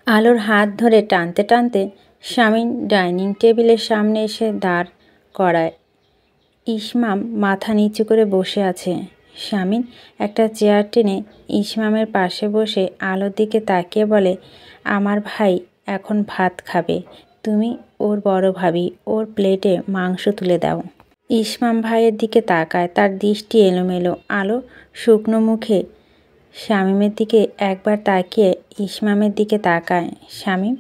আলোর হাত ধরে টানতে টানতে শামীম ডাইনিং টেবিলের সামনে এসে দাঁড় করায়। ইসমাম মাথা নিচু করে বসে আছে। শামীম একটা চেয়ার টেনে ইসমামের পাশে বসে আলোর দিকে তাকিয়ে বলে, আমার ভাই এখন ভাত খাবে, তুমি ওর বড় ভাবি, ওর প্লেটে মাংস তুলে দাও। ইসমাম ভাইয়ের দিকে তাকায়, তার দৃষ্টি এলোমেলো। আলো শুকনো মুখে শামীমের দিকে একবার তাকিয়ে ইসমামের দিকে তাকায়। শামীম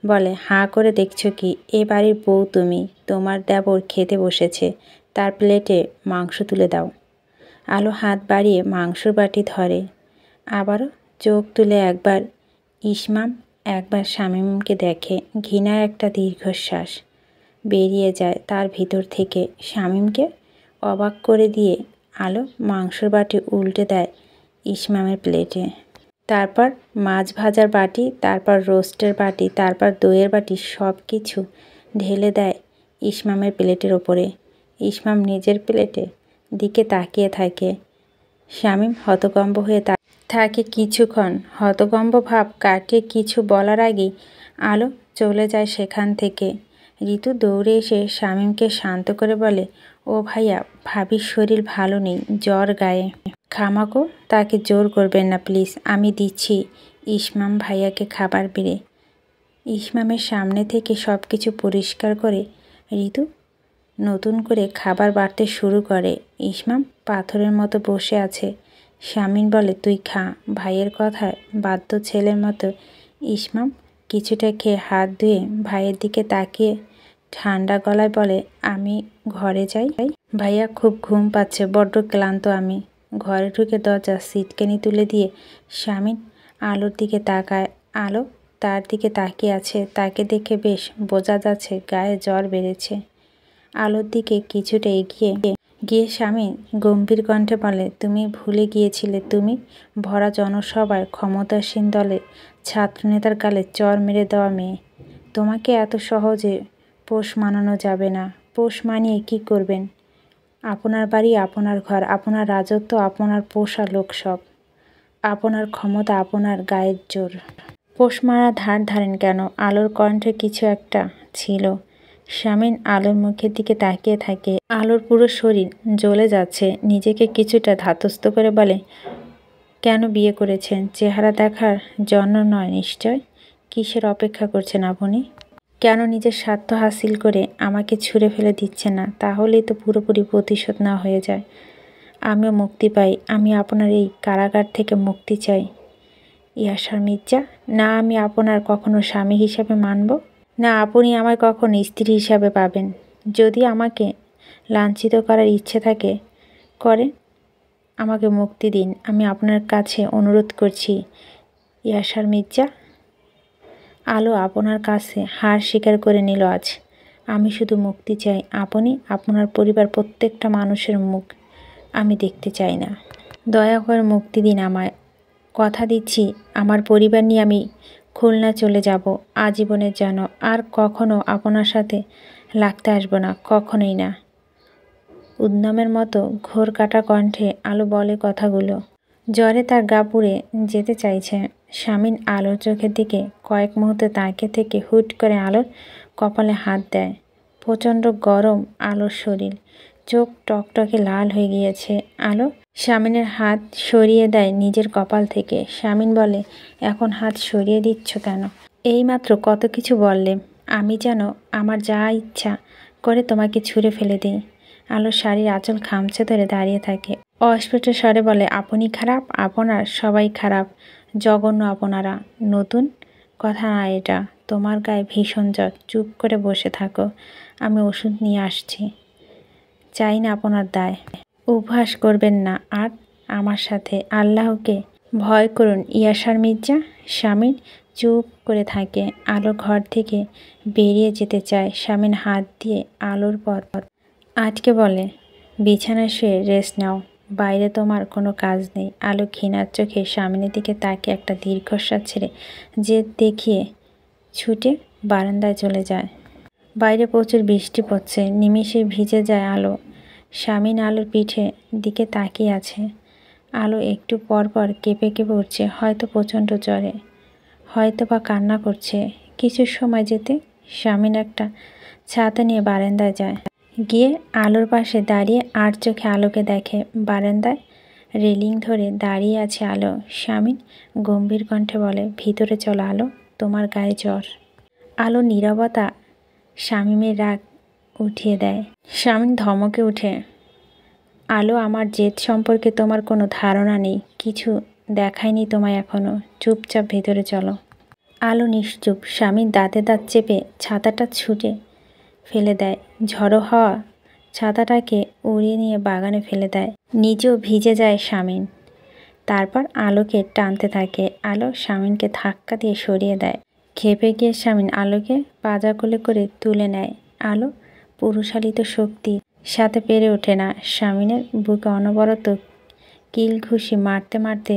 বলে, হাঁ করে দেখছো কি? এ বাড়ির বউ তুমি, তোমার দেবর খেতে বসেছে, তার প্লেটে মাংস তুলে দাও। আলো হাত বাড়িয়ে মাংসর বাটি ধরে, আবারও চোখ তুলে একবার ইসমাম একবার শামীমকে দেখে। ঘৃণায় একটা দীর্ঘশ্বাস বেরিয়ে যায় তার ভিতর থেকে। শামীমকে অবাক করে দিয়ে আলো মাংসর বাটি উল্টে দেয় ইসমামের প্লেটে। তারপর মাছ ভাজার বাটি, তারপর রোস্টের বাটি, তারপর দইয়ের বাটি, সব কিছু ঢেলে দেয় ইসমামের প্লেটের ওপরে। ইসমাম নিজের প্লেটে দিকে তাকিয়ে থাকে। শামীম হতভম্ব হয়ে থাকে কিছুক্ষণ। হতভম্ব ভাব কাটিয়ে কিছু বলার আগেই আলো চলে যায় সেখান থেকে। ঋতু দৌড়ে এসে শামীমকে শান্ত করে বলে, ও ভাইয়া, ভাবির শরীর ভালো নেই, জ্বর গায়ে। খামাকো তাকে জোর করবেন না প্লিজ, আমি দিচ্ছি ইসমাম ভাইয়াকে খাবার বেড়ে। ইসমামের সামনে থেকে সব কিছু পরিষ্কার করে ঋতু নতুন করে খাবার বাড়তে শুরু করে। ইসমাম পাথরের মতো বসে আছে। শামীম বলে, তুই খা। ভাইয়ের কথায় বাধ্য ছেলের মতো ইসমাম কিছুটা খেয়ে হাত ধুয়ে ভাইয়ের দিকে তাকিয়ে ঠান্ডা গলায় বলে, আমি ঘরে যাই। ভাইয়া খুব ঘুম পাচ্ছে, বড্ড ক্লান্ত আমি। ঘরে ঢুকে দরজা সিটকানি তুলে দিয়ে শামীম আলোর দিকে তাকায়। আলো তার দিকে তাকিয়ে আছে। তাকে দেখে বেশ বোঝা যাচ্ছে গায়ে জ্বর বেড়েছে। আলোর দিকে কিছুটা এগিয়ে গিয়ে শামীম গম্ভীর কণ্ঠে বলে, তুমি ভুলে গিয়েছিলে তুমি ভরা জনসভায় ক্ষমতাসীন দলের ছাত্রনেতার গালে চর মেরে দেওয়া মেয়ে। তোমাকে এত সহজে পোষ মানানো যাবে না। পোষ মানিয়ে কী করবেন? আপনার বাড়ি, আপনার ঘর, আপনার রাজত্ব, আপনার পোষা লোক সব, আপনার ক্ষমতা, আপনার গায়ের জোর। পোষ মারা ধার ধারেন কেন? আলোর কণ্ঠে কিছু একটা ছিল। শামীম আলোর মুখের দিকে তাকিয়ে থাকে। আলোর পুরো শরীর জ্বলে যাচ্ছে। নিজেকে কিছুটা ধাতস্থ করে বলে, কেন বিয়ে করেছেন? চেহারা দেখার জন্য নয় নিশ্চয়? কিসের অপেক্ষা করছেন আপনি? কেন নিজের স্বার্থ হাসিল করে আমাকে ছুঁড়ে ফেলে দিচ্ছেন না? তাহলেই তো পুরোপুরি প্রতিশোধ না হয়ে যায়, আমিও মুক্তি পাই। আমি আপনার এই কারাগার থেকে মুক্তি চাই ইয়াসার মির্জা। না আমি আপনার কখনো স্বামী হিসাবে মানব, না আপনি আমায় কখনো স্ত্রী হিসাবে পাবেন। যদি আমাকে লাঞ্ছিত করার ইচ্ছে থাকে করেন, আমাকে মুক্তি দিন। আমি আপনার কাছে অনুরোধ করছি ইয়াসার মির্জা। আলো আপনার কাছে হার স্বীকার করে নিল আজ। আমি শুধু মুক্তি চাই। আপনি, আপনার পরিবার, প্রত্যেকটা মানুষের মুখ আমি দেখতে চাই না। দয়া করে মুক্তি দিন আমায়। কথা দিচ্ছি আমার পরিবার নিয়ে আমি খুলনা চলে যাব আজীবনের জন্য। আর কখনো আপনার সাথে লাগতে আসবো না, কখনোই না। উদ্যমের মতো ঘোর কাটা কণ্ঠে আলো বলে কথাগুলো। জ্বরে তার গা পুড়ে যেতে চাইছে। শামীম আলোর চোখের দিকে কয়েক মুহূর্তে তাকিয়ে থেকে হুট করে আলোর কপালে হাত দেয়। প্রচণ্ড গরম আলোর শরীর, চোখ টকটকে লাল হয়ে গিয়েছে। আলো শামীমের হাত সরিয়ে দেয় নিজের কপাল থেকে। শামীম বলে, এখন হাত সরিয়ে দিচ্ছ কেন? এইমাত্র কত কিছু বললে, আমি যেন আমার যা ইচ্ছা করে তোমাকে ছুঁড়ে ফেলে দিই। আলো শাড়ির আঁচল খামচে ধরে দাঁড়িয়ে থাকে। অস্ফুট স্বরে বলে, আপনি খারাপ, আপনার সবাই খারাপ, জঘন্য আপনারা। নতুন কথা না এটা। তোমার গায়ে ভীষণ জ্বর, চুপ করে বসে থাকো, আমি ওষুধ নিয়ে আসছি। চাই না আপনার দায়। উপহাস করবেন না আর আমার সাথে। আল্লাহকে ভয় করুন ইয়াসার মির্জা। শামীম চুপ করে থাকে। আলো ঘর থেকে বেরিয়ে যেতে চায়। শামীম হাত দিয়ে আলোর পথ আটকে বলে, বিছানায় শুয়ে রেস্ট নাও, বাইরে তোমার কোনো কাজ নেই। আলো ঘৃণার চোখে শামীমের দিকে তাকে একটা দীর্ঘশ্বাস ছেড়ে জেদ দেখিয়ে ছুটে বারান্দায় চলে যায়। বাইরে প্রচুর বৃষ্টি পড়ছে। নিমিষে ভিজে যায় আলো। শামীম আলোর পিঠে দিকে তাকিয়ে আছে। আলো একটু পর পর কেঁপে কেঁপে উঠছে, হয়তো প্রচণ্ড জ্বরে, হয়তো বা কান্না করছে। কিছু সময় যেতে শামিন একটা ছাতা নিয়ে বারান্দায় যায়। গিয়ে আলোর পাশে দাঁড়িয়ে আর চোখে আলোকে দেখে। বারান্দায় রেলিং ধরে দাঁড়িয়ে আছে আলো। শামিন গম্ভীর কণ্ঠে বলে, ভিতরে চলো আলো, তোমার গায়ে জ্বর। আলো নীরবতা শামীমের রাগ উঠিয়ে দেয়। শামীম ধমকে উঠে, আলো, আমার জেদ সম্পর্কে তোমার কোনো ধারণা নেই। কিছু দেখায়নি তোমায় এখনো। চুপচাপ ভেতরে চলো। আলো নিশ্চুপ। শামীম দাঁতে দাঁত চেপে ছাতাটা ছুটে ফেলে দেয়। ঝড়ো হাওয়া ছাতাটাকে উড়িয়ে নিয়ে বাগানে ফেলে দেয়। নিজেও ভিজে যায় শামীম। তারপর আলোকে টানতে থাকে। আলো শামীমকে ধাক্কা দিয়ে সরিয়ে দেয়। ক্ষেপে গিয়ে শামীম আলোকে পাজা কোলে করে তুলে নেয়। আলো পুরুষালিত শক্তির সাথে পেরে ওঠে না। শামীমের বুকে অনবরত কিল ঘুষি মারতে মারতে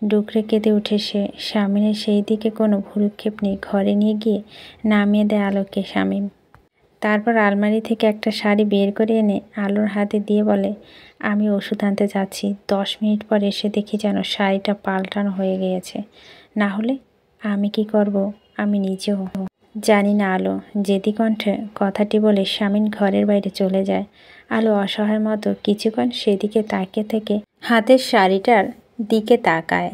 ডুকরে কেঁদে উঠে সে। শামীমের সেই দিকে কোনো ভ্রুক্ষেপ নেই। ঘরে নিয়ে গিয়ে নামিয়ে দেয় আলোকে শামীম। তারপর আলমারি থেকে একটা শাড়ি বের করে এনে আলোর হাতে দিয়ে বলে, আমি ওষুধ আনতে যাচ্ছি। 10 মিনিট পর এসে দেখি যেন শাড়িটা পাল্টানো হয়ে গিয়েছে। না হলে আমি কি করব আমি নিজেও জানি না। আলো জেদি কণ্ঠে কথাটি বলে শামীম ঘরের বাইরে চলে যায়। আলো অসহায়ের মতো কিছুক্ষণ সেদিকে তাকিয়ে থেকে হাতের শাড়িটার দিকে তাকায়।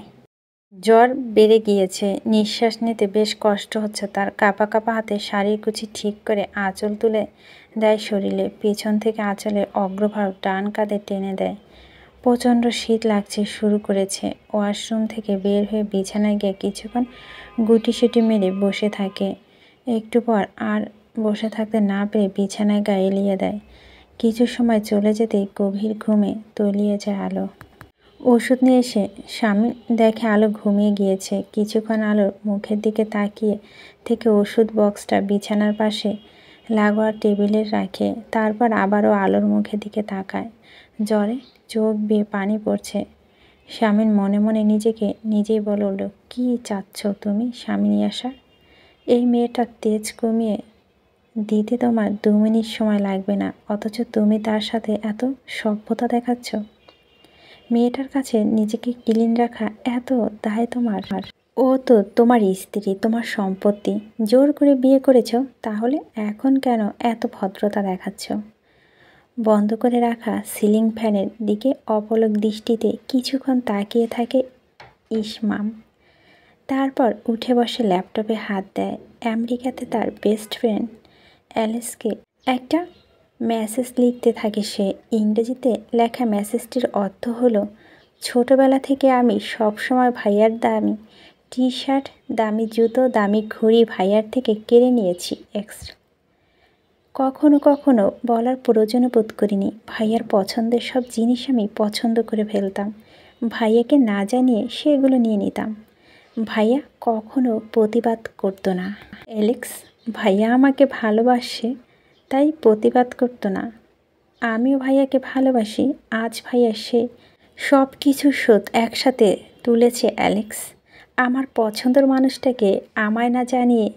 জ্বর বেড়ে গিয়েছে। নিঃশ্বাস নিতে বেশ কষ্ট হচ্ছে তার। কাঁপা কাঁপা হাতে শাড়ির কুচি ঠিক করে আঁচল তুলে দেয় শরীরে। পেছন থেকে আঁচলের অগ্রভাগ ডান কাঁধে টেনে দেয়। প্রচণ্ড শীত লাগছে শুরু করেছে। ওয়াশরুম থেকে বের হয়ে বিছানায় গিয়ে কিছুক্ষণ গুটিসুটি মেরে বসে থাকে। একটু পর আর বসে থাকতে না পেরে বিছানায় গা এলিয়ে দেয়। কিছু সময় চলে যেতেই গভীর ঘুমে তলিয়ে যায় আলো। ওষুধ নিয়ে এসে স্বামী দেখে আলো ঘুমিয়ে গিয়েছে। কিছুক্ষণ আলোর মুখের দিকে তাকিয়ে থেকে ওষুধ বক্সটা বিছানার পাশে লাগোয়া টেবিলে রাখে। তারপর আবারও আলোর মুখের দিকে তাকায়। জ্বরে চোখ বেয়ে পানি পড়ছে। স্বামীর মনে মনে নিজেকে নিজেই বলে উঠল, কী চাচ্ছ তুমি স্বামী আসার? এই মেয়েটার তেজ কমিয়ে দিতে তোমার 2 মিনিট সময় লাগবে না, অথচ তুমি তার সাথে এত সভ্যতা দেখাচ্ছ। মেয়েটার কাছে নিজেকে ক্লিন রাখা এত দায় তোমার? ও তো তোমার স্ত্রী, তোমার সম্পত্তি। জোর করে বিয়ে করেছ, তাহলে এখন কেন এত ভদ্রতা দেখাচ্ছ? বন্ধ করে রাখা সিলিং ফ্যানের দিকে অপলক দৃষ্টিতে কিছুক্ষণ তাকিয়ে থাকে ইসমাম। তারপর উঠে বসে ল্যাপটপে হাত দেয়। আমেরিকাতে তার বেস্ট ফ্রেন্ড অ্যালেক্সকে একটা মেসেজ লিখতে থাকে সে। ইংরেজিতে লেখা মেসেজটির অর্থ হলো, ছোটবেলা থেকে আমি সবসময় ভাইয়ার দামি টি শার্ট, দামি জুতো, দামি ঘড়ি ভাইয়ার থেকে কেড়ে নিয়েছি। কখনো কখনো বলার প্রয়োজন বোধ করিনি। ভাইয়ার পছন্দের সব জিনিস আমি পছন্দ করে ফেলতাম। ভাইয়াকে না জানিয়ে সেগুলো নিয়ে নিতাম। ভাইয়া কখনো প্রতিবাদ করতো না। অ্যালেক্স, ভাইয়া আমাকে ভালোবাসে তাই প্রতিবাদ করতো না। আমিও ভাইয়াকে ভালোবাসি। আজ ভাইয়া সে সব কিছু শোধ একসাথে তুলেছে। অ্যালেক্স আমার পছন্দের মানুষটাকে আমায় না জানিয়ে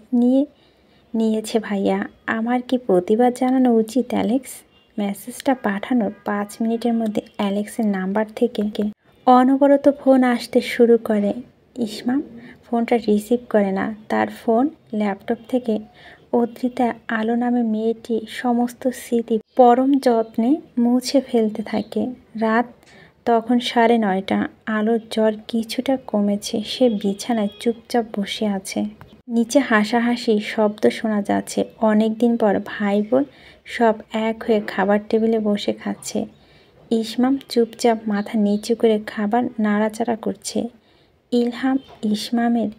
নিয়েছে ভাইয়া। আমার কি প্রতিবাদ জানানো উচিত অ্যালেক্স? মেসেজটা পাঠানোর 5 মিনিটের মধ্যে অ্যালেক্সের নাম্বার থেকে অনবরত ফোন আসতে শুরু করে। ইসমাম ফোনটা রিসিভ করে না। তার ফোন ল্যাপটপ থেকে অদ্রিতা আলো নামে মেয়েটি সমস্ত স্মৃতি পরম যত্নে মুছে ফেলতে থাকে। রাত তখন 9:30। আলোর জ্বর কিছুটা কমেছে। সে বিছানায় চুপচাপ বসে আছে। নিচে হাসাহাসি শব্দ শোনা যাচ্ছে। অনেক দিন পর ভাই বোন সব এক হয়ে খাবার টেবিলে বসে খাচ্ছে। ইসমাম চুপচাপ মাথা নিচু করে খাবার নাড়াচাড়া করছে। ইলহাম ইসমামের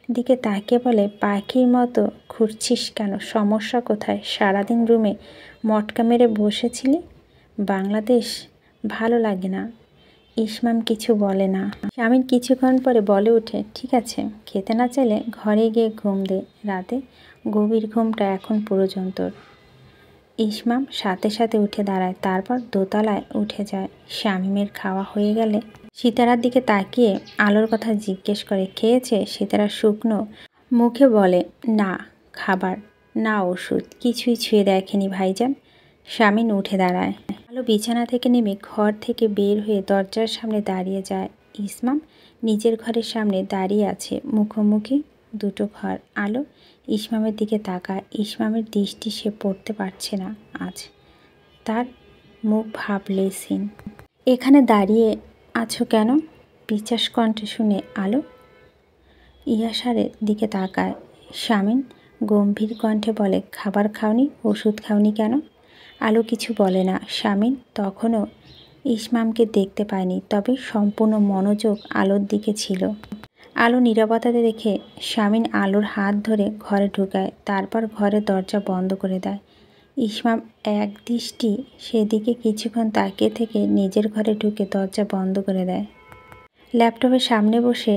দিকে তাকিয়ে বলে, পাখির মতো ঘুরছিস কেন? সমস্যা কোথায়? সারাদিন রুমে মটকা মেরে বসেছিলি। বাংলাদেশ ভালো লাগে না? ইসমাম কিছু বলে না। স্বামীর কিছুক্ষণ পরে বলে ওঠে, ঠিক আছে, খেতে না চাইলে ঘরে গিয়ে ঘুম দে। রাতে গভীর ঘুমটা এখন প্রয়োজন তোর। ইসমাম সাথে সাথে উঠে দাঁড়ায়। তারপর দোতলায় উঠে যায়। শামীমের খাওয়া হয়ে গেলে সিতারার দিকে তাকিয়ে আলোর কথা জিজ্ঞেস করে, খেয়েছে? সিতারা শুকনো মুখে বলে, না খাবার, না ওষুধ, কিছুই ছুঁয়ে দেখেনি ভাইজান। শামীম উঠে দাঁড়ায়। আলো বিছানা থেকে নেমে ঘর থেকে বের হয়ে দরজার সামনে দাঁড়িয়ে যায়। ইসমাম নিজের ঘরের সামনে দাঁড়িয়ে আছে। মুখোমুখি দুটো ঘর। আলো ইসমামের দিকে তাকায়। ইসমামের দৃষ্টি সে পড়তে পারছে না আজ। তার মুখ ভাবলেশহীন। এখানে দাঁড়িয়ে আছো কেন? পিচাস কণ্ঠে শুনে আলো ইয়াসারের দিকে তাকায়। শামীম গম্ভীর কণ্ঠে বলে, খাবার খাওনি, ওষুধ খাওনি কেন? আলো কিছু বলে না। শামীম তখনও ইসমামকে দেখতে পায়নি, তবে সম্পূর্ণ মনোযোগ আলোর দিকে ছিল। আলো নীরবতাতে দেখে শামীম আলোর হাত ধরে ঘরে ঢুকায়, তারপর ঘরের দরজা বন্ধ করে দেয়। ইসমাম এক দৃষ্টি সেদিকে কিছুক্ষণ তাকিয়ে থেকে নিজের ঘরে ঢুকে দরজা বন্ধ করে দেয়। ল্যাপটপের সামনে বসে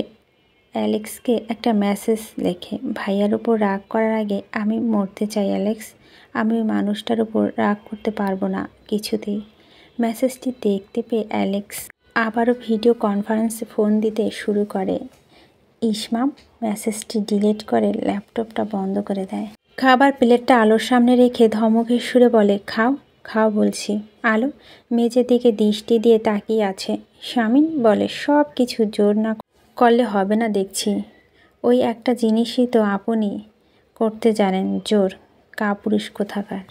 অ্যালেক্সকে একটা মেসেজ লেখে। ভাইয়ার উপর রাগ করার আগে আমি মরতে চাই অ্যালেক্স। আমি ওই মানুষটার উপর রাগ করতে পারবো না কিছুতেই। মেসেজটি দেখতে পেয়ে অ্যালেক্স আবারও ভিডিও কনফারেন্সে ফোন দিতে শুরু করে। ইসমাম মেসেজটি ডিলিট করে ল্যাপটপটা বন্ধ করে দেয়। খাবার প্লেটটা আলোর সামনে রেখে ধমকের সুরে বলে, খাও খাও বলছি। আলো মেঝের দিকে দৃষ্টি দিয়ে তাকিয়ে আছে। শামীম বলে, সব কিছু জোর না করলে হবে না দেখছি। ওই একটা জিনিসই তো আপনি করতে জানেন, জোর কাপুরুষ কোথাকার।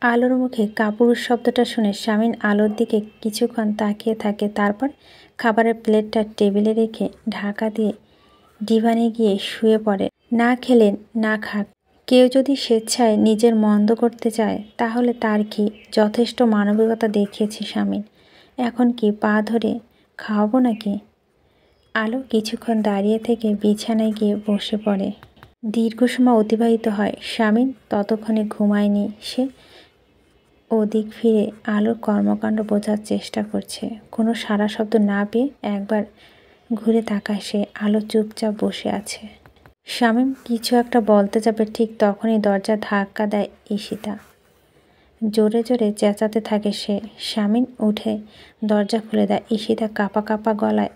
আলোর মুখে কাপুরুষ শব্দটা শুনে শামীম আলোর দিকে কিছুক্ষণ তাকিয়ে থাকে। তারপর খাবারের প্লেটটা টেবিলে রেখে ঢাকা দিয়ে ডিভানে গিয়ে শুয়ে পড়ে। না খেলেন না খাক, কেউ যদি স্বেচ্ছায় নিজের মন্দ করতে চায় তাহলে তার কি? যথেষ্ট মানবিকতা দেখিয়েছে শামীম। এখন কি পা ধরে খাওয়াবো নাকি? আলো কিছুক্ষণ দাঁড়িয়ে থেকে বিছানায় গিয়ে বসে পড়ে। দীর্ঘ সময় অতিবাহিত হয়। শামীম ততক্ষণে ঘুমায়নি। সে ওদিক ফিরে আলোর কর্মকাণ্ড বোঝার চেষ্টা করছে। কোনো সাড়া শব্দ না পেয়ে একবার ঘুরে তাকায় সে। আলো চুপচাপ বসে আছে। শামীম কিছু একটা বলতে যাবে, ঠিক তখনই দরজা ধাক্কা দেয় ঈশিতা। জোরে জোরে চেঁচাতে থাকে সে। শামীম উঠে দরজা খুলে দেয়। ঈশিতা কাঁপা কাঁপা গলায়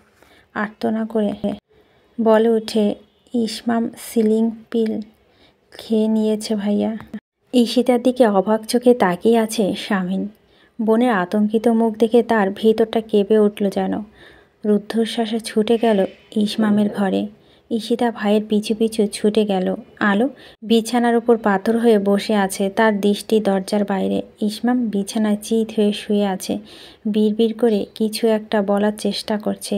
আর্তনা করে বলে উঠে, ইসমাম সিলিং পিল খেয়ে নিয়েছে ভাইয়া। ঈশিতার দিকে অবাক চোখে তাকিয়ে আছে শামীম। বোনের আতঙ্কিত মুখ দেখে তার ভিতরটা কেঁপে উঠল যেন। রুদ্ধশ্বাসে ছুটে গেল ইসমামের ঘরে। ঈশিতা ভাইয়ের পিছু পিছু ছুটে গেল। আলো বিছানার উপর পাথর হয়ে বসে আছে, তার দৃষ্টি দরজার বাইরে। ইসমাম বিছানায় চিত হয়ে শুয়ে আছে, বিড়বিড় করে কিছু একটা বলার চেষ্টা করছে।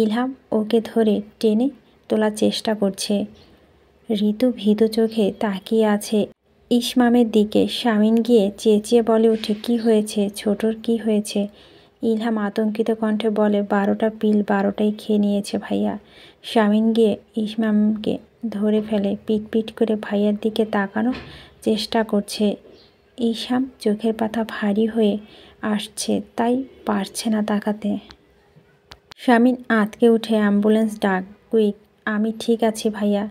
ইলহাম ওকে ধরে টেনে তোলার চেষ্টা করছে। ঋতু ভীত চোখে তাকিয়ে আছে ইসমামের দিকে। শামীম গিয়ে চেঁচিয়ে বলে উঠে, কি হয়েছে ছোটর, কি হয়েছে? ইলহাম আতঙ্কিত কণ্ঠে বলে, 12টা পিল 12টাই খেয়ে নিয়েছে ভাইয়া। শামীম গিয়ে ইসমামকে ধরে ফেলে, পিটপিট করে ভাইয়ার দিকে তাকানোর চেষ্টা করছে। ইসহাম চোখের পাতা ভারী হয়ে আসছে, তাই পারছে না তাকাতে। শামীম আঁতকে উঠে, অ্যাম্বুলেন্স ডাক, কুইক। আমি ঠিক আছি ভাইয়া,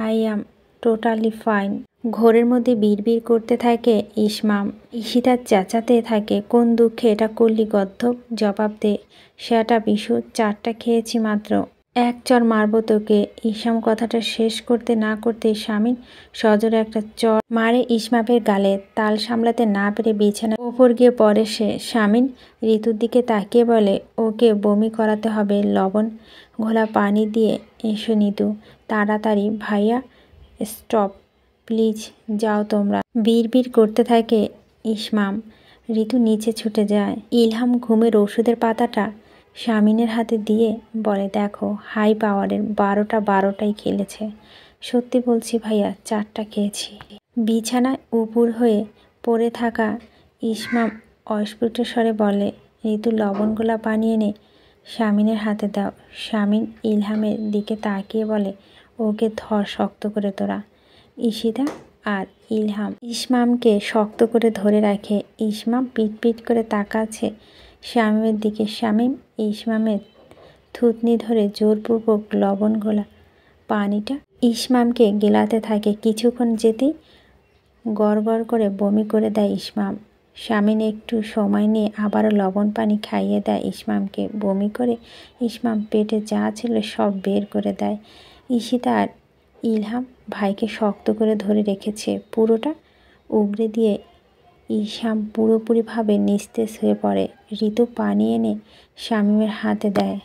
আই অ্যাম টোটালি ফাইন। ঘোরের মধ্যে বিড়বিড় করতে থাকে ইসমাম। ঈশিতা চেঁচাতে থাকে, কোন দুঃখে এটা করলি গদ্ধব, জবাব দে। সেটা বিশু, 4টা খেয়েছি মাত্র, এক চর মারবো তোকে। ইসমাম কথাটা শেষ করতে না করতে শামীম সজোরে একটা চর মারে ইসমামের গালে। তাল সামলাতে না পেরে বিছানার ওপর গিয়ে পড়ে সে। শামীম ঋতুর দিকে তাকিয়ে বলে, ওকে বমি করাতে হবে, লবণ ঘোলা পানি দিয়ে এসো নিতু তাড়াতাড়ি। ভাইয়া স্টপ প্লিজ, যাও তোমরা। বিড়বিড় করতে থাকে ইসমাম। ঋতু নিচে ছুটে যায়। ইলহাম ঘুমের ওষুধের পাতাটা শামীমের হাতে দিয়ে বলে, দেখো হাই পাওয়ারের, 12টাই খেলেছে। সত্যি বলছি ভাইয়া, 4টা খেয়েছি। বিছানায় উপুর হয়ে পড়ে থাকা ইসমাম অস্ফুট স্বরে বলে, ঋতু লবণগোলা পানি এনে শামীমের হাতে দাও। শামীম ইলহামের দিকে তাকিয়ে বলে, ওকে ধর শক্ত করে তোরা। ঈশিতা আর ইলহাম ইসমামকে শক্ত করে ধরে রাখে। ইসমাম পিটপিট করে তাকাচ্ছে শামীমের দিকে। শামীম ইসমামের থুতনি ধরে জোরপূর্বক লবণ ঘোলা পানিটা ইসমামকে গেলাতে থাকে। কিছুক্ষণ যেতেই গড়গড় করে বমি করে দেয় ইসমাম। শামীম একটু সময় নিয়ে আবারও লবণ পানি খাইয়ে দেয় ইসমামকে। বমি করে ইসমাম পেটে যা ছিল সব বের করে দেয়। ঈশিতা আর ইলহাম ভাইকে শক্ত করে ধরে রেখেছে। পুরোটা উগরে দিয়ে ইসহাম পুরোপুরিভাবে নিস্তেজ হয়ে পড়ে। ঋতু পানি এনে শামীমের হাতে দেয়।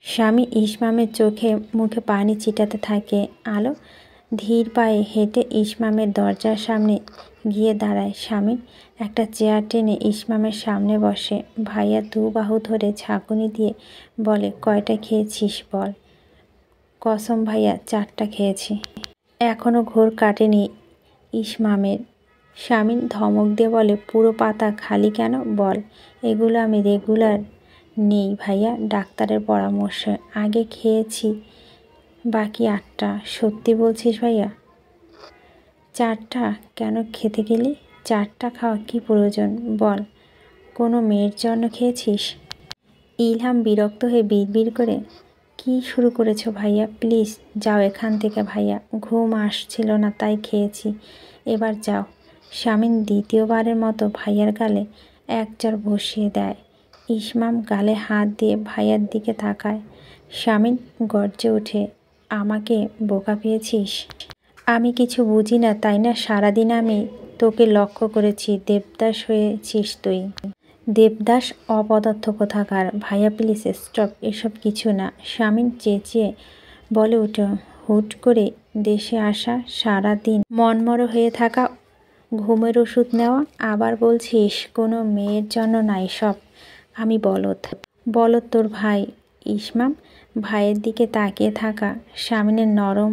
স্বামী ইসমামের চোখে মুখে পানি ছিটাতে থাকে। আলো ধীর পায়ে হেঁটে ইসমামের দরজার সামনে গিয়ে দাঁড়ায়। শামীম একটা চেয়ার টেনে ইসমামের সামনে বসে। ভাইয়া দু বাহু ধরে ঝাঁকুনি দিয়ে বলে, কয়টা খেয়েছিস বল? কসম ভাইয়া, 4টা খেয়েছি। এখনও ঘোর কাটেনি ইসমামের। শামীম ধমক দিয়ে বলে, পুরো পাতা খালি কেন বল? এগুলো আমি রেগুলার নেই ভাইয়া, ডাক্তারের পরামর্শে। আগে খেয়েছি বাকি 8টা। সত্যি বলছিস ভাইয়া? 4টা কেন খেতে গেলি? 4টা খাওয়া কি প্রয়োজন বল? কোনো মেয়ের জন্য খেয়েছিস? ইলহাম বিরক্ত হয়ে বিড়বিড় করে, কি শুরু করেছো ভাইয়া? প্লিজ যাও এখান থেকে ভাইয়া, ঘুম আসছিল না তাই খেয়েছি, এবার যাও। শামীম দ্বিতীয়বারের মতো ভাইয়ার গালে এক চড় বসিয়ে দেয়। ইসমাম গালে হাত দিয়ে ভাইয়ার দিকে তাকায়। শামীম গর্জে ওঠে, আমাকে বোকা পেয়েছিস? আমি কিছু বুঝি না তাই না? সারাদিন আমি তোকে লক্ষ্য করেছি, দেবদাস হয়েছিস তুই। দেবদাস অপদার্থ কোথাকার। ভাইয়া প্লিজ স্টপ, এসব কিছু না। শামীম চেঁচিয়ে বলে ওঠে, হুট করে দেশে আসা, সারাদিন মনমরা হয়ে থাকা, ঘুমের ওষুধ নেওয়া, আবার বলছিস কোনো মেয়ের জন্য না এসব। আমি বলদ তোর ভাই। ইসমাম ভাইয়ের দিকে তাকিয়ে থাকা শামীমের নরম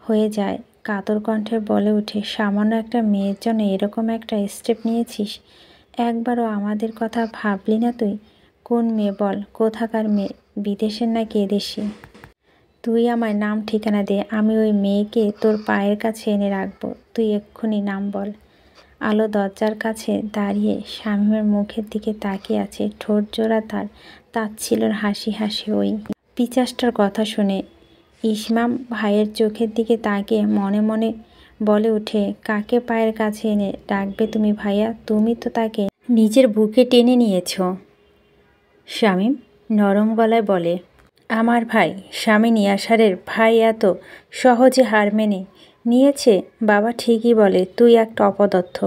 হয়ে যায়। কাতর কণ্ঠে বলে ওঠে, সামান্য একটা মেয়ের জন্য এরকম একটা স্টেপ নিয়েছিস? একবারও আমাদের কথা ভাবলি না তুই? কোন মেয়ে বল? কোথাকার মেয়ে? বিদেশের নাকি এদেশি? তুই আমার নাম ঠিকানা দে, আমি ওই মেয়েকে তোর পায়ের কাছে এনে রাখবো। তুই এক্ষুনি নাম বল। আলো দরজার কাছে দাঁড়িয়ে শামীমের মুখের দিকে তাকিয়ে আছে। ঠোঁট জোড়া তার তাচ্ছিল্যের হাসি হাসি। ওই পিচাসটার কথা শুনে ইসমাম ভাইয়ের চোখের দিকে তাকিয়ে মনে মনে বলে ওঠে, কাকে পায়ের কাছে এনে ডাকবে তুমি ভাইয়া? তুমি তো তাকে নিজের বুকে টেনে নিয়েছ। শামীম নরম গলায় বলে, আমার ভাই শামীম ইয়াসারের ভাই এত সহজে হার মেনে নিয়েছে? বাবা ঠিকই বলে, তুই একটা অপদার্থ।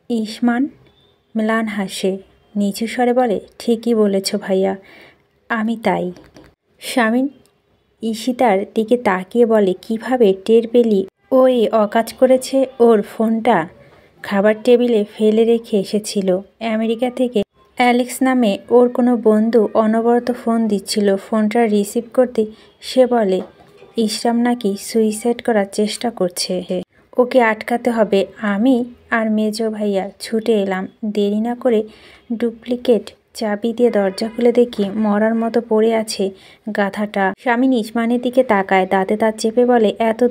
ইসমান ম্লান হাসে, নিচু স্বরে বলে, ঠিকই বলেছ ভাইয়া, আমি তাই। শামীম ঈশিতার দিকে তাকিয়ে বলে, কিভাবে টের পেলি ও এই অকাজ করেছে? ওর ফোনটা খাবার টেবিলে ফেলে রেখে এসেছিল আমেরিকা থেকে। অ্যালেক্স নামে ওর কোনো বন্ধু অনবরত ফোন দিচ্ছিল। ফোনটা রিসিভ করতে সে বলে, ইসরাম নাকি সুইসাইড করার চেষ্টা করছে, ওকে আটকাতে হবে। আমি আর মেজো ভাইয়া ছুটে এলাম। দেরি না করে ডুপ্লিকেট চাবি দিয়ে দরজা খুলে দেখি মরার মতো পড়ে আছে গাধাটা। শামীম ইসমানের দিকে তাকায়, দাঁতে দাঁত চেপে বলে, এত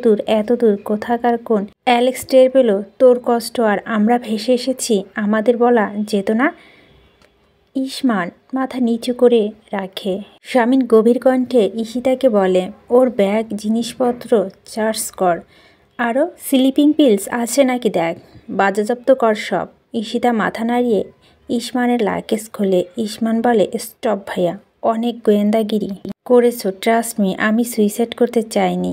দূর কোথাকার কোন অ্যালেক্স টের পেল তোর কষ্ট আর আমরা ভেসে এসেছি? আমাদের বলা যেত না? ইসমান মাথা নিচু করে রাখে। শামীম গভীর কণ্ঠে ঈশিতাকে বলে, ওর ব্যাগ জিনিসপত্র চার্জ কর, আরও স্লিপিং পিলস আছে নাকি দেখ, বাজাজপ্ত কর সব। ঈশিতা মাথা নাড়িয়ে ইসমানের লাগেজ খোলে। ইসমান বলে, স্টপ ভাইয়া, অনেক গোয়েন্দাগিরি করেছো, ট্রাস্ট মি, আমি সুইসাইড করতে চাইনি।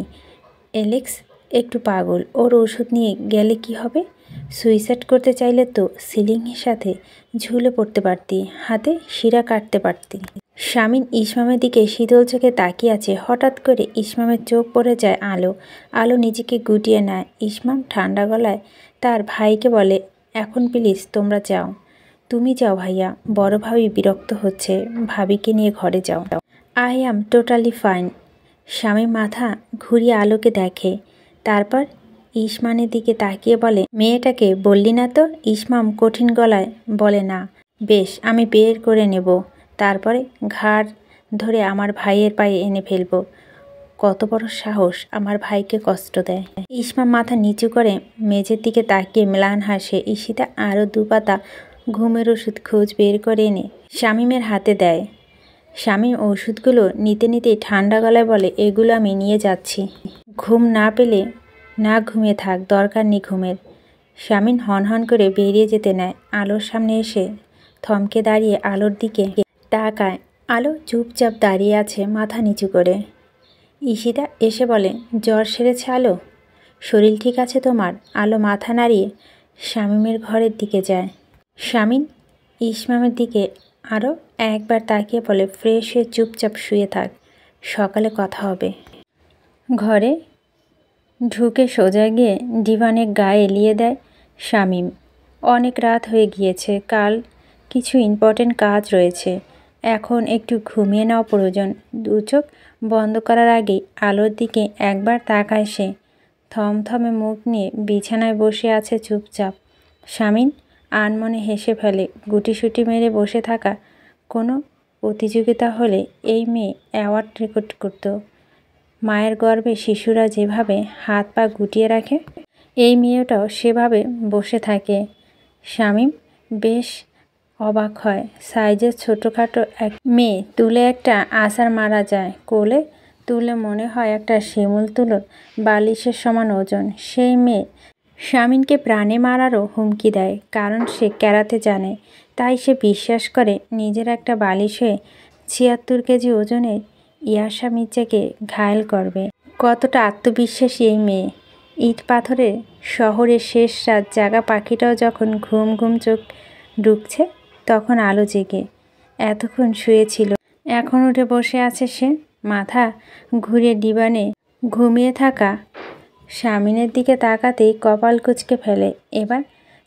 অ্যালেক্স একটু পাগল, ওর ওষুধ নিয়ে গেলে কি হবে? সুইসাইড করতে চাইলে তো সিলিংয়ের সাথে ঝুলে পড়তে পারতি, হাতে শিরা কাটতে পারতি। শামীম ইসমামের দিকে শীতল চোখে তাকিয়ে আছে। হঠাৎ করে ইসমামের চোখ পড়ে যায় আলো নিজেকে গুটিয়ে নেয়। ইসমাম ঠান্ডা গলায় তার ভাইকে বলে, এখন প্লিজ তোমরা যাও। তুমি যাও ভাইয়া, বড় ভাবি বিরক্ত হচ্ছে, ভাবিকে নিয়ে ঘরে যাও। I am totally fine. Shamim মাথা ঘুরিয়ে আলোকে দেখে, তারপর ইসমানের দিকে তাকিয়ে বলে, মেয়েটাকে বললি না তো? ইসমাম কঠিন গলায় বলে, না। বেশ, আমি বের করে নেব, তারপরে ঘাড় ধরে আমার ভাইয়ের পায়ে এনে ফেলবো। কত বড় সাহস, আমার ভাইকে কষ্ট দেয়। ইসমাম মাথা নিচু করে মেঝের দিকে তাকিয়ে ম্লান হাসে। ঈশিতা আরও 2 পাতা ঘুমের ওষুধ খোঁজ বের করে এনে শামীমের হাতে দেয়। শামীম ওষুধগুলো নিতে নিতেই ঠান্ডা গলায় বলে, এগুলো আমি নিয়ে যাচ্ছি। ঘুম না পেলে না ঘুমিয়ে থাক, দরকার নেই ঘুমের। শামীম হনহন করে বেরিয়ে যেতে নেয়। আলোর সামনে এসে থমকে দাঁড়িয়ে আলোর দিকে তাকায়। আলো চুপচাপ দাঁড়িয়ে আছে মাথা নিচু করে। ঈশিতা এসে বলে, জ্বর সেরেছে আলো? শরীর ঠিক আছে তোমার? আলো মাথা নাড়িয়ে শামীমের ঘরের দিকে যায়। শামীম ইসমামের দিকে আরও একবার তাকিয়ে বলে, ফ্রেশ হয়ে চুপচাপ শুয়ে থাক, সকালে কথা হবে। ঘরে ঢুকে সোজা গিয়ে ডিভানের গায়ে এলিয়ে দেয় শামীম। অনেক রাত হয়ে গিয়েছে, কাল কিছু ইম্পর্টেন্ট কাজ রয়েছে, এখন একটু ঘুমিয়ে নেওয়া প্রয়োজন। দু চোখ বন্ধ করার আগেই আলোর দিকে একবার তাকায় সে। থমথমে মুখ নিয়ে বিছানায় বসে আছে চুপচাপ। শামীম আনমনে হেসে ফেলে। গুটিসুটি মেরে বসে থাকা কোনো প্রতিযোগিতা হলে এই মেয়ে অ্যাওয়ার্ড রেকর্ড করত। মায়ের গর্ভে শিশুরা যেভাবে হাত পা গুটিয়ে রাখে, এই মেয়েটাও সেভাবে বসে থাকে। শামীম বেশ অবাক হয়। সাইজের ছোটোখাটো এক মেয়ে তুলে একটা আছাড় মারা যায়, কোলে তুলে মনে হয় একটা শিমুল তুলোর বালিশের সমান ওজন। সেই মেয়ে শামীমকে প্রাণে মারারও হুমকি দেয়, কারণ সে ক্যারাতে জানে। তাই সে বিশ্বাস করে নিজের একটা বালিশ হয়ে ৭৬ কেজি ওজনের ইয়াশা মির্জাকে ঘায়েল করবে। কতটা আত্মবিশ্বাসী এই মেয়ে! ইট পাথরের শহরের শেষ রাত জাগা পাখিটাও যখন ঘুম ঘুম চোখ ঢুকছে, তখন আলো জেগে এতক্ষণ শুয়েছিল, এখন উঠে বসে আছে সে। মাথা ঘুরিয়ে ডিভানে ঘুমিয়ে থাকা শামীমের দিকে তাকাতেই কপাল কুঁচকে ফেলে। এবার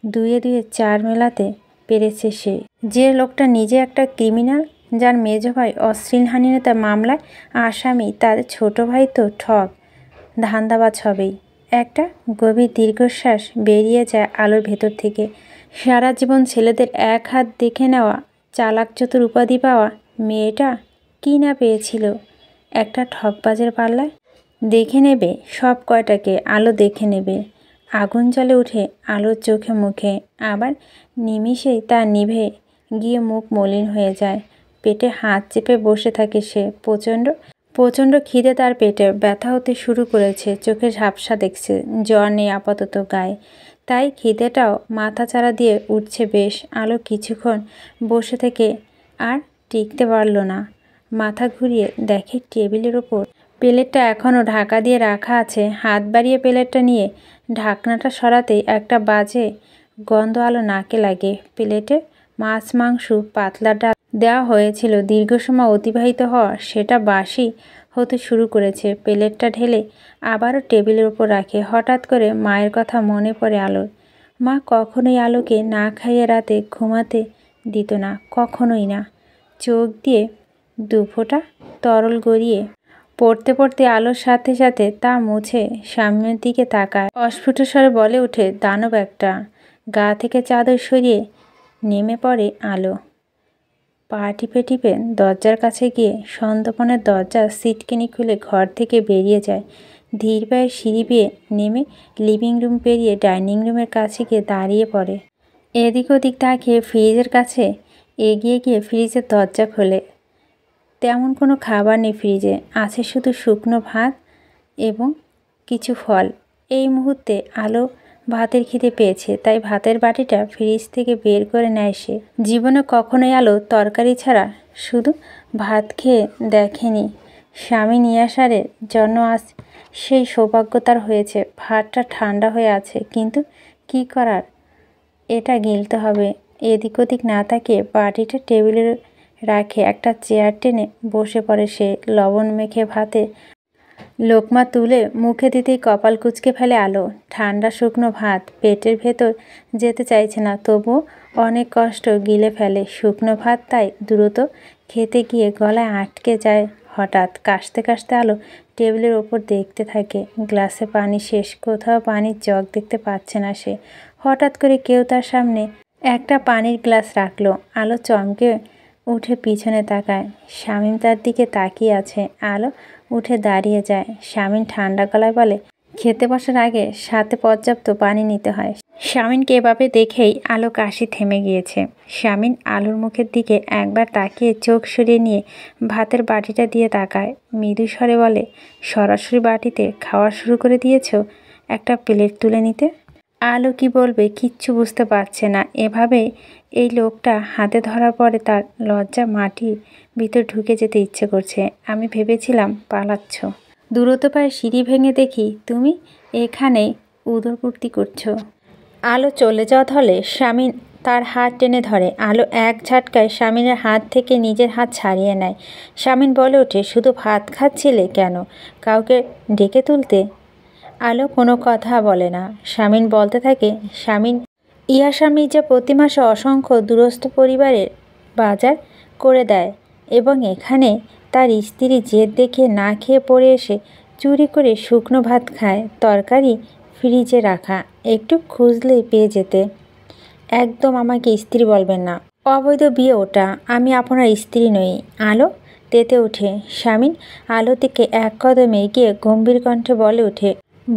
দুয়ে দুয়ে চার মেলাতে পেরেছে সে। যে লোকটা নিজে একটা ক্রিমিনাল, যার মেজ ভাই অশ্লীলহানিতা মামলায় আসামি, তার ছোট ভাই তো ঠক, ধান্দাবাজ হবেই। একটা গভীর দীর্ঘশ্বাস বেরিয়ে যায় আলোর ভেতর থেকে। সারা জীবন ছেলেদের এক হাত দেখে নেওয়া, চালাক চতুর উপাধি পাওয়া মেয়েটা কী না পেয়েছিল একটা ঠকবাজের পাল্লায়। দেখে নেবে সব কয়টাকে, আলো দেখে নেবে। আগুন জ্বলে উঠে আলোর চোখে মুখে, আবার নিমিষেই তা নিভে গিয়ে মুখ মলিন হয়ে যায়। পেটে হাত চেপে বসে থাকে সে। প্রচণ্ড খিদে তার পেটে ব্যথা হতে শুরু করেছে। চোখে ঝাপসা দেখছে, জ্বর নেই আপাতত গায়ে, তাই খিদেটাও মাথাচাড়া দিয়ে উঠছে বেশ। আলো কিছুক্ষণ বসে থেকে আর টিকতে পারল না। মাথা ঘুরিয়ে দেখে টেবিলের ওপর প্লেটটা এখনও ঢাকা দিয়ে রাখা আছে। হাত বাড়িয়ে প্লেটটা নিয়ে ঢাকনাটা সরাতেই একটা বাজে গন্ধ আলো নাকে লাগে। প্লেটে মাছ, মাংস, পাতলা ডাল দেওয়া হয়েছিল। দীর্ঘ সময় অতিবাহিত হওয়া সেটা বাসি হতে শুরু করেছে। প্লেটটা ঢেলে আবারও টেবিলের ওপর রাখে। হঠাৎ করে মায়ের কথা মনে পড়ে আলোর। মা কখনোই আলোকে না খাইয়ে রাতে ঘুমাতে দিত না, কখনোই না। চোখ দিয়ে দুফোঁটা তরল গড়িয়ে পড়তে পড়তে আলোর সাথে সাথে তা মুছে সামনের দিকে তাকায়। অস্ফুট স্বরে বলে ওঠে, দানব একটা। গা থেকে চাদর সরিয়ে নেমে পড়ে আলো। পা টিপে টিপে দরজার কাছে গিয়ে সন্তর্পণের দরজার সিটকিনি খুলে ঘর থেকে বেরিয়ে যায়। ধীর পায়ে সিঁড়ি বেয়ে নেমে লিভিং রুম পেরিয়ে ডাইনিং রুমের কাছে গিয়ে দাঁড়িয়ে পড়ে। এদিক ওদিক তাকিয়ে ফ্রিজের কাছে এগিয়ে গিয়ে ফ্রিজের দরজা খোলে। তেমন কোনো খাবার নেই ফ্রিজে, আছে শুধু শুকনো ভাত এবং কিছু ফল। এই মুহূর্তে আলো ভাতের খিদে পেয়েছে, তাই ভাতের বাটিটা ফ্রিজ থেকে বের করে নেয় সে। জীবনে কখনোই আলো তরকারি ছাড়া শুধু ভাত খেয়ে দেখেনি। স্বামী নিয়ে আসার জন্য আজ সেই সৌভাগ্য তার হয়েছে। ভাতটা ঠান্ডা হয়ে আছে, কিন্তু কি করার, এটা গিলতে হবে। এদিক ওদিক না তাকিয়ে বাটিটা টেবিলে রাখে একটা চেয়ার টেনে বসে পড়ে সে। লবণ মেখে ভাতে লোকমা তুলে মুখে দিতেই কপাল কুঁচকে ফেলে আলো। ঠান্ডা শুকনো ভাত পেটের ভেতর যেতে চাইছে না, তবুও অনেক কষ্ট গিলে ফেলে শুকনো ভাত। তাই দ্রুত খেতে গিয়ে গলায় আটকে যায়। হঠাৎ কাশতে কাশতে আলো টেবিলের ওপর দেখতে থাকে। গ্লাসে পানি শেষ, কোথাও পানির জগ দেখতে পাচ্ছে না সে। হঠাৎ করে কেউ তার সামনে একটা পানির গ্লাস রাখলো। আলো চমকে উঠে পিছনে তাকায়। শামীম তার দিকে তাকিয়ে আছে। আলো উঠে দাঁড়িয়ে যায়। শামীম ঠান্ডা গলায় বলে, খেতে বসার আগে সাথে পর্যাপ্ত পানি নিতে হয়। শামীমকে এভাবে দেখেই আলো কাশি থেমে গিয়েছে। শামীম আলোর মুখের দিকে একবার তাকিয়ে চোখ সরিয়ে নিয়ে ভাতের বাটিটা দিয়ে তাকায়। মৃদু স্বরে বলে, সরাসরি বাটিতে খাওয়া শুরু করে দিয়েছ? একটা প্লেট তুলে নিতে। আলো কি বলবে কিচ্ছু বুঝতে পারছে না। এভাবে এই লোকটা হাতে ধরার পরে তার লজ্জা মাটির ভিতর ঢুকে যেতে ইচ্ছে করছে। আমি ভেবেছিলাম পালাচ্ছ। দ্রুত পায়ে সিঁড়ি ভেঙে দেখি তুমি এখানে উদরপূর্তি করছো। আলো চলে যাওয়া ধরে স্বামী তার হাত টেনে ধরে। আলো এক ঝাটকায় স্বামীর হাত থেকে নিজের হাত ছাড়িয়ে নেয়। স্বামী বলে ওঠে, শুধু ভাত খাচ্ছিলে কেন? কাউকে ডেকে তুলতে? আলো কোনো কথা বলে না। শামীন বলতে থাকে, শামীন ইয়াশা মির্জা প্রতি মাসে অসংখ্য দূরস্থ পরিবারের বাজার করে দেয় এবং এখানে তার স্ত্রী জেদ দেখিয়ে না খেয়ে পড়ে এসে চুরি করে শুকনো ভাত খায়, তরকারি ফ্রিজে রাখা, একটু খুঁজলেই পেয়ে যেতে। একদম আমাকে স্ত্রী বলবেন না, অবৈধ বিয়ে ওটা, আমি আপনার স্ত্রী নই। আলো তেতে ওঠে। শামীন আলো থেকে এক কদম এগিয়ে গম্ভীর কণ্ঠে বলে ওঠে,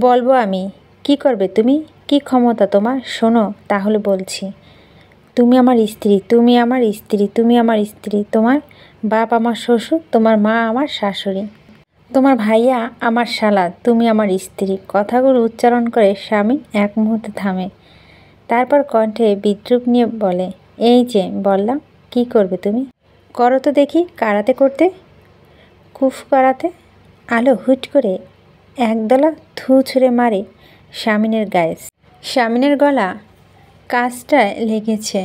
বলবো আমি। কি করবে তুমি? কি ক্ষমতা তোমার? শোনো তাহলে বলছি। তুমি আমার স্ত্রী, তুমি আমার স্ত্রী, তুমি আমার স্ত্রী। তোমার বাপ আমার শ্বশুর, তোমার মা আমার শাশুড়ি, তোমার ভাইয়া আমার শালা, তুমি আমার স্ত্রী। কথাগুলো উচ্চারণ করে শামীন এক মুহূর্তে থামে, তারপর কণ্ঠে বিদ্রুপ নিয়ে বলে, এই যে বললাম, কি করবে তুমি? করো তো দেখি। কারাতে করতে? কুফ করাতে? আলো হুট করে একদলা থু ছুঁড়ে মারে শামীনের গায়ে। শামীনের গলা কাজটায় লেগেছে।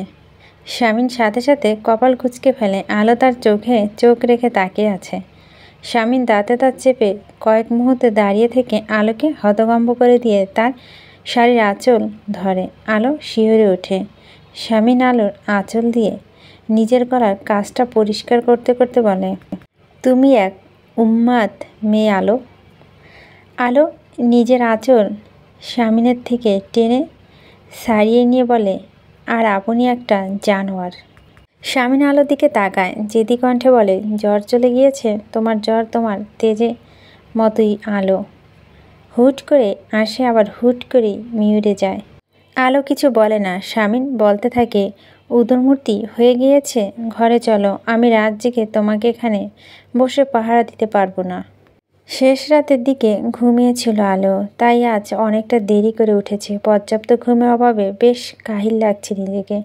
শামীন সাথে সাথে কপাল কুঁচকে ফেলে। আলো তার চোখে চোখ রেখে তাকিয়ে আছে। শামীন দাঁতে দাঁত চেপে কয়েক মুহূর্তে দাঁড়িয়ে থেকে আলোকে হতভম্ব করে দিয়ে তার শাড়ির আঁচল ধরে। আলো শিহরে ওঠে। শামীন আলোর আঁচল দিয়ে নিজের গলার কাজটা পরিষ্কার করতে করতে বলে, তুমি এক উন্মাদ মেয়ে আলো। আলো নিজের আঁচল শামীনের থেকে টেনে ছাড়িয়ে নিয়ে বলে, আর আপনি একটা জানোয়ার। শামীন আলোর দিকে তাকায়, জেদি কণ্ঠে বলে, জ্বর চলে গিয়েছে তোমার? জ্বর তোমার তেজে মতোই আলো। হুট করে আসে আবার হুট করেই মিউড়ে যায়। আলো কিছু বলে না। শামীন বলতে থাকে, উদরমূর্তি হয়ে গিয়েছে, ঘরে চলো। আমি রাত জেগে তোমাকে এখানে বসে পাহারা দিতে পারবো না। শেষ রাতের দিকে ঘুমিয়েছিল আলো, তাই আজ অনেকটা দেরি করে উঠেছে। পর্যাপ্ত ঘুমের অভাবে বেশ কাহিল লাগছে নিজেকে।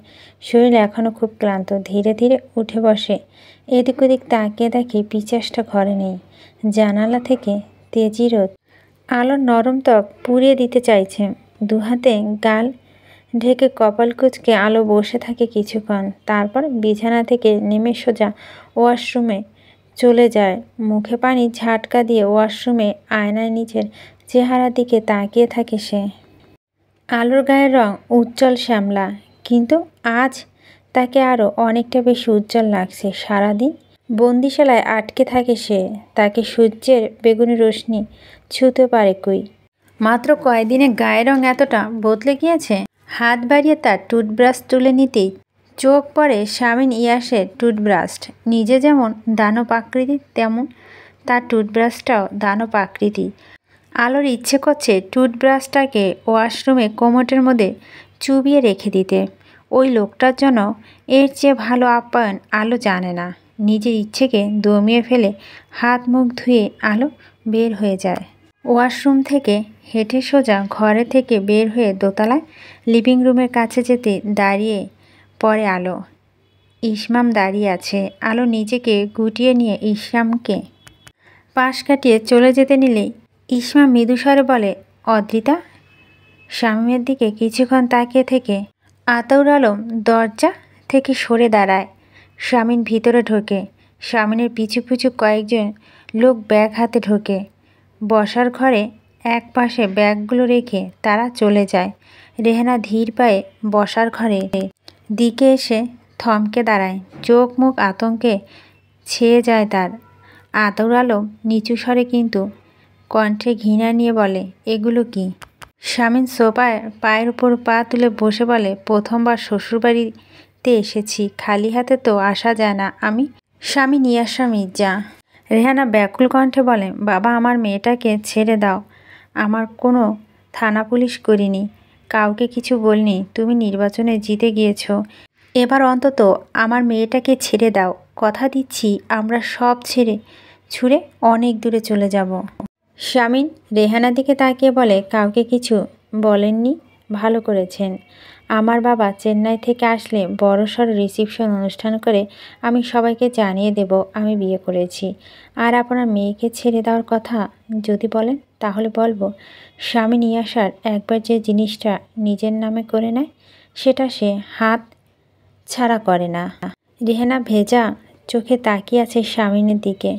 শরীর এখনও খুব ক্লান্ত। ধীরে ধীরে উঠে বসে। এদিক ওদিক তাকিয়ে দেখে পিচাসটা ঘরে নেই। জানালা থেকে তেজি রোদ আলোর নরম ত্বক পুড়িয়ে দিতে চাইছে। দুহাতে গাল ঢেকে কপাল কুঁচকে আলো বসে থাকে কিছুক্ষণ। তারপর বিছানা থেকে নেমে সোজা ওয়াশরুমে চলে যায়। মুখে পানি ঝাটকা দিয়ে ওয়াশরুমে আয়নায় নিজের চেহারার দিকে তাকিয়ে থাকে সে। আলোর গায়ের রং উজ্জ্বল শ্যামলা, কিন্তু আজ তাকে আরও অনেকটা বেশি উজ্জ্বল লাগছে। সারাদিন বন্দিশালায় আটকে থাকে সে। তাকে সূর্যের বেগুনি রশ্মি ছুঁতে পারে কই? মাত্র কয়দিনে গায়ের রং এতটা বদলে গিয়েছে। হাত বাড়িয়ে তার টুথব্রাশ তুলে নিতেই চোখ পড়ে শামীন ইয়াসের টুথব্রাশ। নিজে যেমন দানব আকৃতি, তেমন তার টুথব্রাশটাও দানব আকৃতি। আলোর ইচ্ছে করছে টুথব্রাশটাকে ওয়াশরুমে কোমোটের মধ্যে চুবিয়ে রেখে দিতে। ওই লোকটার জন্য এর চেয়ে ভালো আপ্যায়ন আলো জানে না। নিজের ইচ্ছেকে দমিয়ে ফেলে হাত মুখ ধুয়ে আলো বের হয়ে যায়। ওয়াশরুম থেকে হেঁটে সোজা ঘরে থেকে বের হয়ে দোতলায় লিভিং রুমের কাছে যেতে দাঁড়িয়ে পড়ে আলো। ইসমাম দাঁড়িয়ে আছে। আলো নিজেকে গুটিয়ে নিয়ে ইসমামকে পাশ কাটিয়ে চলে যেতে নিলেই ইসমাম মৃদুস্বরে বলে, অদ্রিতা। শামীমের দিকে কিছুক্ষণ তাকিয়ে থেকে আতাউর আলম দরজা থেকে সরে দাঁড়ায়। শামীন ভিতরে ঢোকে। শামীনের পিছু পিছু কয়েকজন লোক ব্যাগ হাতে ঢোকে। বসার ঘরে এক পাশে ব্যাগগুলো রেখে তারা চলে যায়। রেহানা ধীর পায়ে বসার ঘরে দিকে এসে থমকে দাঁড়ায়। চোখ মুখ আতঙ্কে ছেয়ে যায় তার। আতাউর আলম নিচু স্বরে কিন্তু কণ্ঠে ঘৃণা নিয়ে বলে, এগুলো কি? শামীন সোফায় পায়ের উপর পা তুলে বসে বলে, প্রথমবার শ্বশুরবাড়িতে এসেছি, খালি হাতে তো আসা যায় না। আমি শামীন ইয়াসা মির্জা। রেহানা ব্যাকুল কণ্ঠে বলে, বাবা, আমার মেয়েটাকে ছেড়ে দাও। আমার কোনো থানা পুলিশ করিনি, কাউকে কিছু বলিনি। তুমি নির্বাচনে জিতে গিয়েছো, এবার অন্তত আমার মেয়েটাকে ছেড়ে দাও। কথা দিচ্ছি আমরা সব ছেড়ে ছুঁড়ে অনেক দূরে চলে যাব। শামীন রেহানার দিকে তাকিয়ে বলে, কাউকে কিছু বলেননি? ভালো করেছেন। আমার বাবা চেন্নাই থেকে আসলে বড়সড় রিসেপশন অনুষ্ঠান করে আমি সবাইকে জানিয়ে দেব আমি বিয়ে করেছি। আর আপনার মেয়েকে ছেড়ে দেওয়ার কথা যদি বলেন তাহলে বলবো, শামীন ইয়াসার একবার যে জিনিসটা নিজের নামে করে নেয় সেটা সে হাত ছাড়া করে না। রেহানা ভেজা চোখে তাকিয়ে আছে শামীনের দিকে।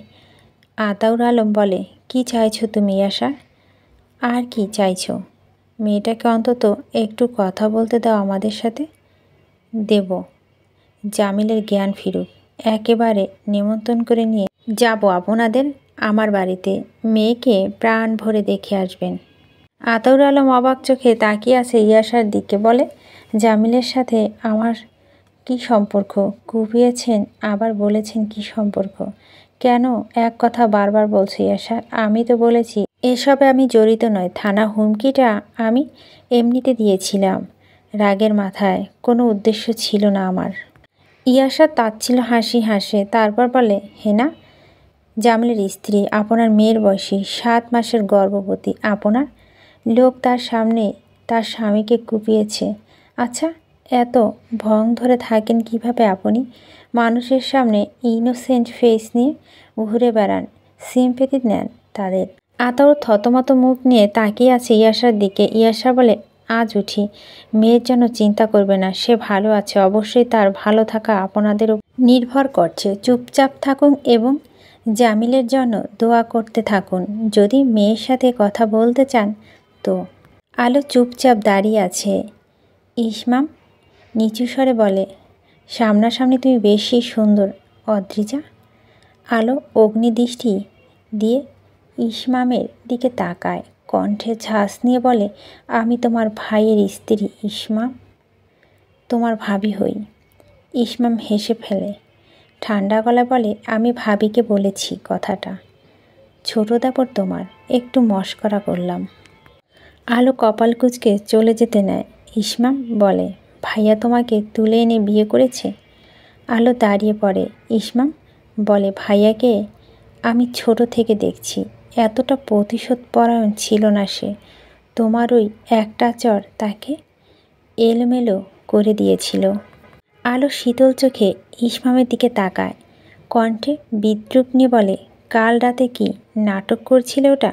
আতাউর আলম বলে, কি চাইছো তুমি ইয়াসা? আর কি চাইছো? মেয়েটাকে অন্তত একটু কথা বলতে দাও আমাদের সাথে। দেব। জামিলের জ্ঞান ফিরুক। একেবারে নিমন্ত্রণ করে নিয়ে যাব আপনাদের আমার বাড়িতে। মেয়েকে প্রাণ ভরে দেখে আসবেন। আতাউর আলম অবাক চোখে তাকিয়ে আছে ইয়াসার দিকে। বলে, জামিলের সাথে আমার কি সম্পর্ক? কুপিয়েছেন, আবার বলেছেন কি সম্পর্ক? কেন এক কথা বারবার বলছো ইয়াসা? আমি তো বলেছি এসবে আমি জড়িত নয়। থানা হুমকিটা আমি এমনিতে দিয়েছিলাম, রাগের মাথায়। কোনো উদ্দেশ্য ছিল না আমার। ইয়াসা তাচ্ছিল হাসি হাসে, তারপর বলে, হেনা জামিলের স্ত্রী, আপনার মেয়ের বয়সী, 7 মাসের গর্ভবতী। আপনার লোক তার সামনে তার স্বামীকে কুপিয়েছে। আচ্ছা, এত ভং ধরে থাকেন কিভাবে আপনি? মানুষের সামনে ইনোসেন্ট ফেস নিয়ে ঘুরে বেড়ান, সিম্পেথি নেন তাদের। আতাউর থতমত মুখ নিয়ে তাকিয়ে আছে ইয়াসার দিকে। ইয়াসা বলে, আজ উঠি। মেয়ের জন্য চিন্তা করবে না, সে ভালো আছে। অবশ্যই তার ভালো থাকা আপনাদের উপর নির্ভর করছে। চুপচাপ থাকুন এবং জামিলের জন্য দোয়া করতে থাকুন। যদি মেয়ের সাথে কথা বলতে চান তো। আলো চুপচাপ দাঁড়িয়ে আছে। ইসমাম নিচু স্বরে বলে, সামনাসামনি তুমি বেশি সুন্দর অদ্রিজা। আলো অগ্নিদৃষ্টি দিয়ে ইসমামের দিকে তাকায়, কণ্ঠে ঝাঁস নিয়ে বলে, আমি তোমার ভাইয়ের স্ত্রী ইসমাম, তোমার ভাবি হই। ইসমাম হেসে ফেলে, ঠান্ডা গলায় বলে, আমি ভাবিকে বলেছি কথাটা। ছোট দাপট তোমার, একটু মশকরা করলাম। আলো কপাল কুঁচকে চলে যেতে নেয়। ইসমাম বলে, ভাইয়া তোমাকে তুলে এনে বিয়ে করেছে? আলো দাঁড়িয়ে পড়ে। ইসমাম বলে, ভাইয়াকে আমি ছোট থেকে দেখছি, এতটা প্রতিশোধপরায়ণ ছিল না সে। তোমার ওই একটা চর তাকে এলোমেলো করে দিয়েছিল। আলো শীতল চোখে ইসমামের দিকে তাকায়, কণ্ঠে বিদ্রুপ নিয়ে বলে, কাল রাতে কি নাটক করছিলে ওটা?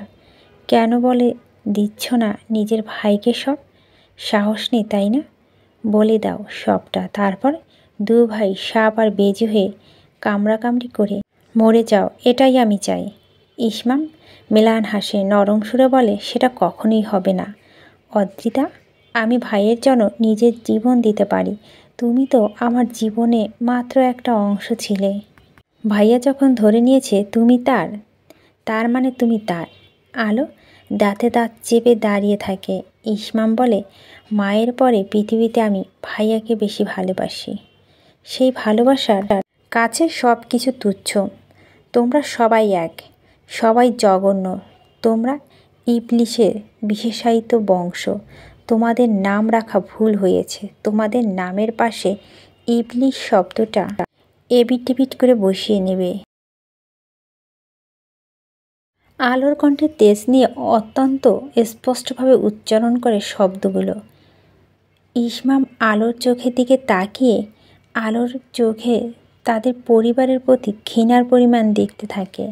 কেন বলে দিচ্ছ না নিজের ভাইকে সব? সাহস নেই তাই না? বলে দাও সবটা, তারপর 2 ভাই সাপ আর বেজি হয়ে কামড়াকামড়ি করে মরে যাও, এটাই আমি চাই। ইসমাম ম্লান হাসে, নরম সুরে বলে, সেটা কখনোই হবে না অদ্রিতা। আমি ভাইয়ের জন্য নিজের জীবন দিতে পারি। তুমি তো আমার জীবনে মাত্র একটা অংশ ছিলে। ভাইয়া যখন ধরে নিয়েছে তুমি তার মানে তুমি তার। আলো দাঁতে দাঁত চেপে দাঁড়িয়ে থাকে। ইসমাম বলে, মায়ের পরে পৃথিবীতে আমি ভাইয়াকে বেশি ভালোবাসি। সেই ভালোবাসার কাছে সব কিছু তুচ্ছ। তোমরা সবাই এক, সবাই জঘন্য। তোমরা ইবলিশের বিশেষায়িত বংশ। তোমাদের নাম রাখা ভুল হয়েছে। তোমাদের নামের পাশে ইবলিশ শব্দটা এবিট করে বসিয়ে নেবে। আলোর কণ্ঠে তেজ নিয়ে অত্যন্ত স্পষ্টভাবে উচ্চারণ করে শব্দগুলো। ইসমাম আলোর চোখের দিকে তাকিয়ে আলোর চোখে তাদের পরিবারের প্রতি ঘৃণার পরিমাণ দেখতে থাকে।